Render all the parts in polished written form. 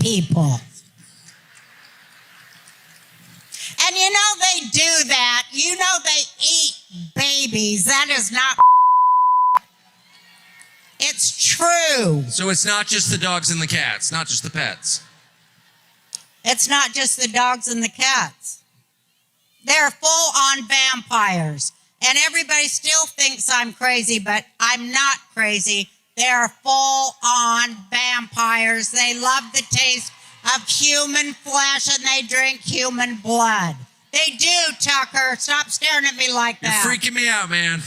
people. And you know they do that. You know they eat babies. That is not. It's true. So it's not just the dogs and the cats, not just the pets. It's not just the dogs and the cats. They're full-on vampires. And everybody still thinks I'm crazy, but I'm not crazy. They're full-on vampires. They love the taste of human flesh and they drink human blood. They do, Tucker. Stop staring at me like that. You're freaking me out, man.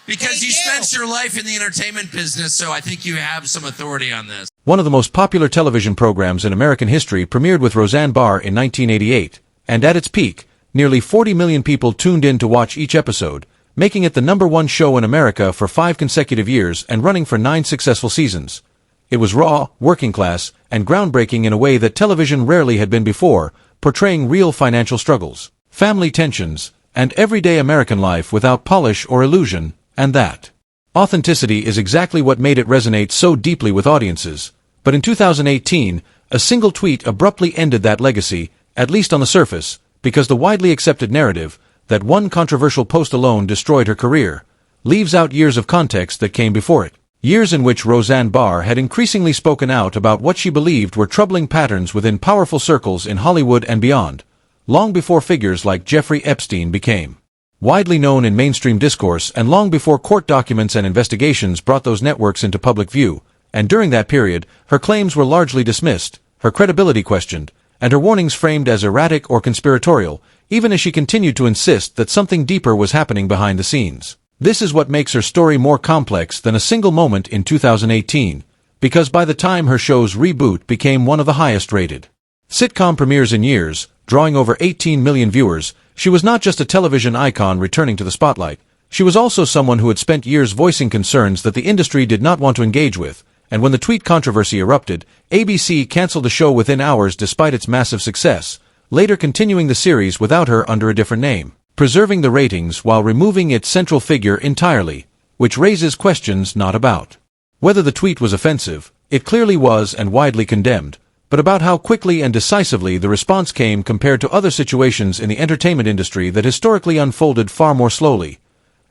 Because you spent your life in the entertainment business, so I think you have some authority on this. One of the most popular television programs in American history premiered with Roseanne Barr in 1988, and at its peak, nearly 40 million people tuned in to watch each episode, making it the #1 show in America for 5 consecutive years and running for 9 successful seasons. It was raw, working class, and groundbreaking in a way that television rarely had been before, portraying real financial struggles, family tensions, and everyday American life without polish or illusion, and that authenticity is exactly what made it resonate so deeply with audiences. But in 2018, a single tweet abruptly ended that legacy, at least on the surface, because the widely accepted narrative that one controversial post alone destroyed her career leaves out years of context that came before it. Years in which Roseanne Barr had increasingly spoken out about what she believed were troubling patterns within powerful circles in Hollywood and beyond, long before figures like Jeffrey Epstein became widely known in mainstream discourse and long before court documents and investigations brought those networks into public view, and during that period, her claims were largely dismissed, her credibility questioned, and her warnings framed as erratic or conspiratorial, even as she continued to insist that something deeper was happening behind the scenes. This is what makes her story more complex than a single moment in 2018, because by the time her show's reboot became one of the highest-rated sitcom premieres in years, drawing over 18 million viewers, she was not just a television icon returning to the spotlight. She was also someone who had spent years voicing concerns that the industry did not want to engage with, and when the tweet controversy erupted, ABC canceled the show within hours despite its massive success, later continuing the series without her under a different name, preserving the ratings while removing its central figure entirely, which raises questions not about whether the tweet was offensive, it clearly was and widely condemned, but about how quickly and decisively the response came compared to other situations in the entertainment industry that historically unfolded far more slowly.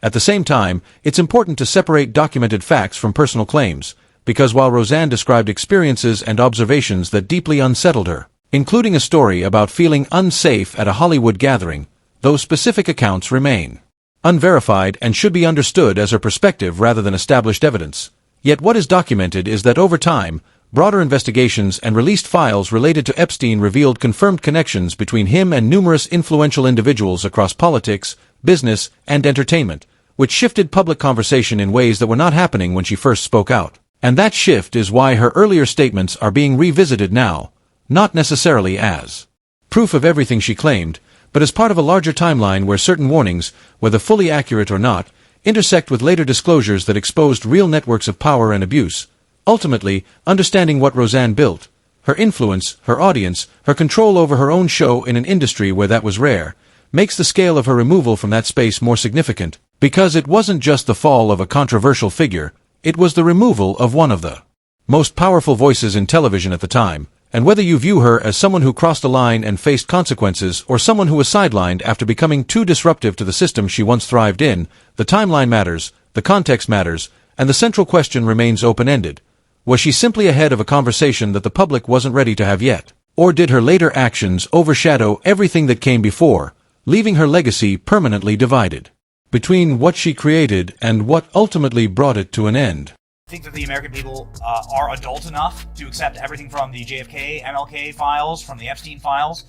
At the same time, it's important to separate documented facts from personal claims, because while Roseanne described experiences and observations that deeply unsettled her, including a story about feeling unsafe at a Hollywood gathering, those specific accounts remain unverified and should be understood as her perspective rather than established evidence. Yet what is documented is that over time, broader investigations and released files related to Epstein revealed confirmed connections between him and numerous influential individuals across politics, business, and entertainment, which shifted public conversation in ways that were not happening when she first spoke out. And that shift is why her earlier statements are being revisited now, not necessarily as proof of everything she claimed, but as part of a larger timeline where certain warnings, whether fully accurate or not, intersect with later disclosures that exposed real networks of power and abuse. Ultimately, understanding what Roseanne built, her influence, her audience, her control over her own show in an industry where that was rare, makes the scale of her removal from that space more significant, because it wasn't just the fall of a controversial figure, it was the removal of one of the most powerful voices in television at the time, and whether you view her as someone who crossed a line and faced consequences or someone who was sidelined after becoming too disruptive to the system she once thrived in, the timeline matters, the context matters, and the central question remains open-ended. Was she simply ahead of a conversation that the public wasn't ready to have yet? Or did her later actions overshadow everything that came before, leaving her legacy permanently divided between what she created and what ultimately brought it to an end? I think that the American people are adult enough to accept everything from the JFK, MLK files, from the Epstein files,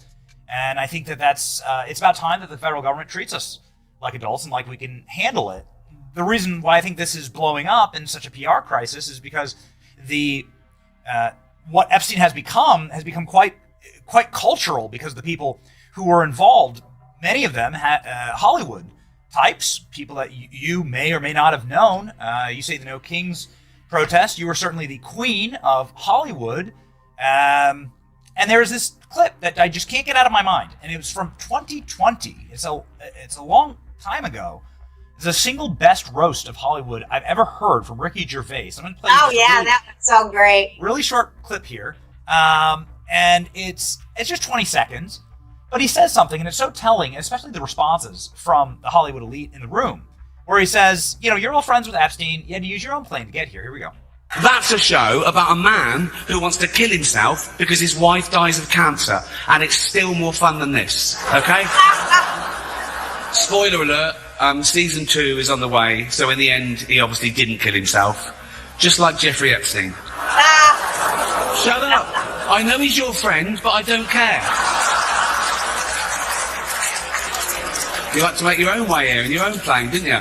and I think that it's about time that the federal government treats us like adults and like we can handle it. The reason why I think this is blowing up in such a PR crisis is because what Epstein has become quite cultural, because the people who were involved, many of them Hollywood types, people that you may or may not have known. You say the No Kings protest, you were certainly the queen of Hollywood, and there's this clip that I just can't get out of my mind, and it was from 2020. It's a long time ago. It's the single best roast of Hollywood I've ever heard from Ricky Gervais. I'm going to play that was so great. Really short clip here. And it's just 20 seconds, but he says something, and it's so telling, especially the responses from the Hollywood elite in the room, where he says, you're all friends with Epstein. You had to use your own plane to get here. Here we go. That's a show about a man who wants to kill himself because his wife dies of cancer, and it's still more fun than this, okay? Spoiler alert, season 2 is on the way, so in the end, he obviously didn't kill himself, just like Jeffrey Epstein. Shut up. I know he's your friend, but I don't care. You like to make your own way here in your own plane, didn't you?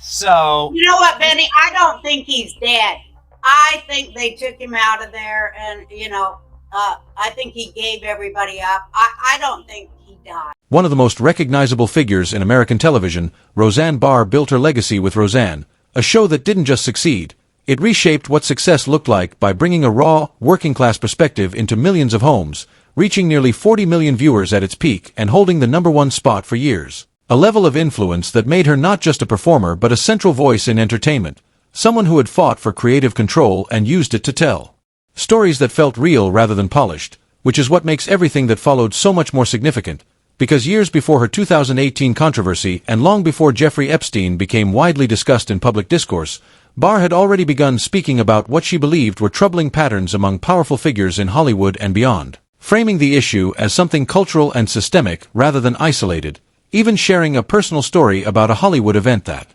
So... You know what, Benny? I don't think he's dead. I think they took him out of there, and, I think he gave everybody up. I don't think he died. One of the most recognizable figures in American television, Roseanne Barr built her legacy with Roseanne, a show that didn't just succeed. It reshaped what success looked like by bringing a raw, working-class perspective into millions of homes, reaching nearly 40 million viewers at its peak and holding the #1 spot for years. A level of influence that made her not just a performer but a central voice in entertainment, someone who had fought for creative control and used it to tell stories that felt real rather than polished, which is what makes everything that followed so much more significant. Because years before her 2018 controversy and long before Jeffrey Epstein became widely discussed in public discourse, Barr had already begun speaking about what she believed were troubling patterns among powerful figures in Hollywood and beyond, framing the issue as something cultural and systemic rather than isolated, even sharing a personal story about a Hollywood event that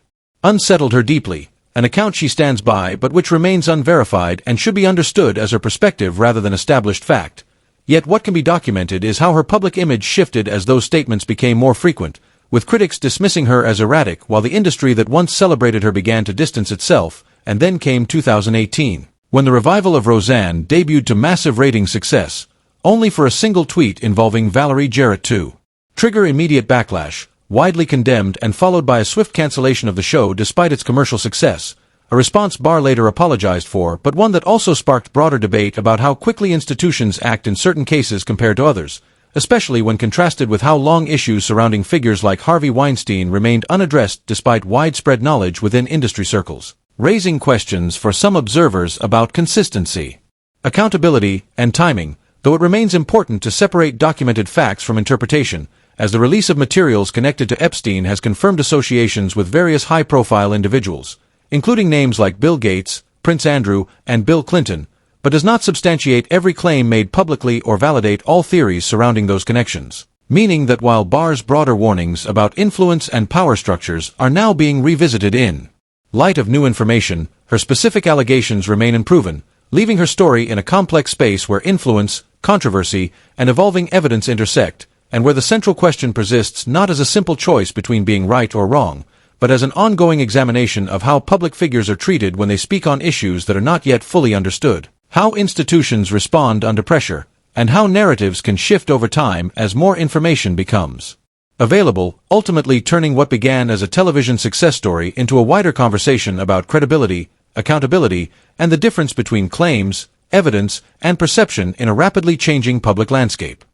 unsettled her deeply, an account she stands by but which remains unverified and should be understood as her perspective rather than established fact. Yet what can be documented is how her public image shifted as those statements became more frequent, with critics dismissing her as erratic while the industry that once celebrated her began to distance itself. And then came 2018, when the revival of Roseanne debuted to massive rating success, only for a single tweet involving Valerie Jarrett to trigger immediate backlash, widely condemned and followed by a swift cancellation of the show despite its commercial success, a response Barr later apologized for, but one that also sparked broader debate about how quickly institutions act in certain cases compared to others, especially when contrasted with how long issues surrounding figures like Harvey Weinstein remained unaddressed despite widespread knowledge within industry circles, raising questions for some observers about consistency, accountability, and timing, though it remains important to separate documented facts from interpretation, as the release of materials connected to Epstein has confirmed associations with various high-profile individuals, including names like Bill Gates, Prince Andrew, and Bill Clinton, but does not substantiate every claim made publicly or validate all theories surrounding those connections, meaning that while Barr's broader warnings about influence and power structures are now being revisited in light of new information, her specific allegations remain unproven, leaving her story in a complex space where influence, controversy, and evolving evidence intersect, and where the central question persists not as a simple choice between being right or wrong, but as an ongoing examination of how public figures are treated when they speak on issues that are not yet fully understood, how institutions respond under pressure, and how narratives can shift over time as more information becomes available, ultimately turning what began as a television success story into a wider conversation about credibility, accountability, and the difference between claims, evidence, and perception in a rapidly changing public landscape.